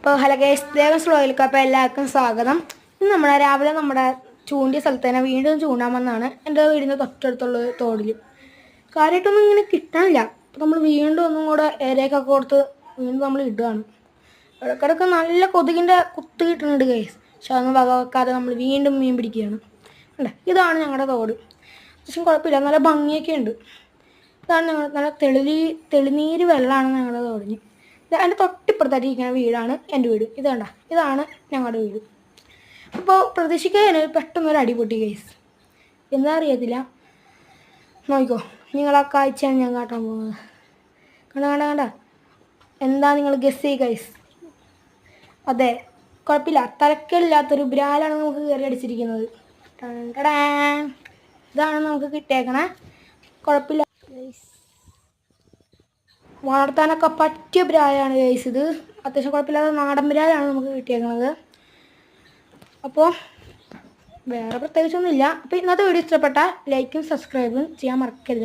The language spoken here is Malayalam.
അപ്പോൾ ഹലോ ഗൈസ്, ദേവൻ സ്ലോയിലേക്ക് അപ്പോൾ എല്ലാവർക്കും സ്വാഗതം. ഇന്ന് രാവിലെ നമ്മുടെ ചൂണ്ടിയ സ്ഥലത്ത് തന്നെ വീണ്ടും ചൂണ്ടാൻ വന്നാണ്. എൻ്റെ വീടിൻ്റെ തൊട്ടടുത്തുള്ള തോടിൽ കാര്യമായിട്ടൊന്നും ഇങ്ങനെ കിട്ടാനില്ല. അപ്പോൾ നമ്മൾ വീണ്ടും ഒന്നും കൂടെ ഇരയൊക്കെ കൊടുത്ത് വീണ്ടും നമ്മൾ ഇടുകയാണ്. ഇടയ്ക്കിടയ്ക്ക് നല്ല കൊതുകിൻ്റെ കുത്ത് കിട്ടുന്നുണ്ട് ഗൈസ്. പക്ഷെ അതൊന്നും വക വെക്കാതെ നമ്മൾ വീണ്ടും മീൻ പിടിക്കുകയാണ്. അല്ലേ, ഇതാണ് ഞങ്ങളുടെ തോട്. പക്ഷെ കുഴപ്പമില്ല, നല്ല ഭംഗിയൊക്കെ ഉണ്ട്. ഇതാണ് ഞങ്ങൾ നല്ല തെളിനീര് വെള്ളമാണ് ഞങ്ങളുടെ തോടിന്. അതിൻ്റെ തൊട്ടിപ്പുറത്തായിട്ടിരിക്കുന്ന വീടാണ് എൻ്റെ വീട്. ഇതാണ് ഞങ്ങളുടെ വീട്. അപ്പോൾ പ്രതീക്ഷിക്കാൻ പെട്ടെന്നൊരു അടിപൊട്ടി ഗൈസ്. എന്താ അറിയത്തില്ല, നോക്കിക്കോ. നിങ്ങളാ കാഴ്ചയാണ് ഞാൻ കാട്ടാൻ പോകുന്നത്. കണ്ട എന്താ നിങ്ങൾ ഗസ് ചെയ്യ് ഗൈസ്. അതെ, കുഴപ്പമില്ല, തലക്കല്ലാത്തൊരു ബ്രാലാണ് നമുക്ക് കയറി അടിച്ചിരിക്കുന്നത്. ഇതാണ് നമുക്ക് കിട്ടിയേക്കണേ. കുഴപ്പമില്ല ഗൈസ്, വളർത്താനൊക്കെ പറ്റിയ ബ്രാലാണ് ഗൈസ്. ഇത് അത്യാവശ്യം കുഴപ്പമില്ലാത്ത നാടൻ ബ്രാലാണ് നമുക്ക് കിട്ടിയേക്കുന്നത്. അപ്പോൾ വേറെ പ്രത്യേകിച്ചൊന്നുമില്ല. അപ്പോൾ ഇന്നത്തെ വീഡിയോ ഇഷ്ടപ്പെട്ടാൽ ലൈക്കും സബ്സ്ക്രൈബും ചെയ്യാൻ മറക്കരുത്.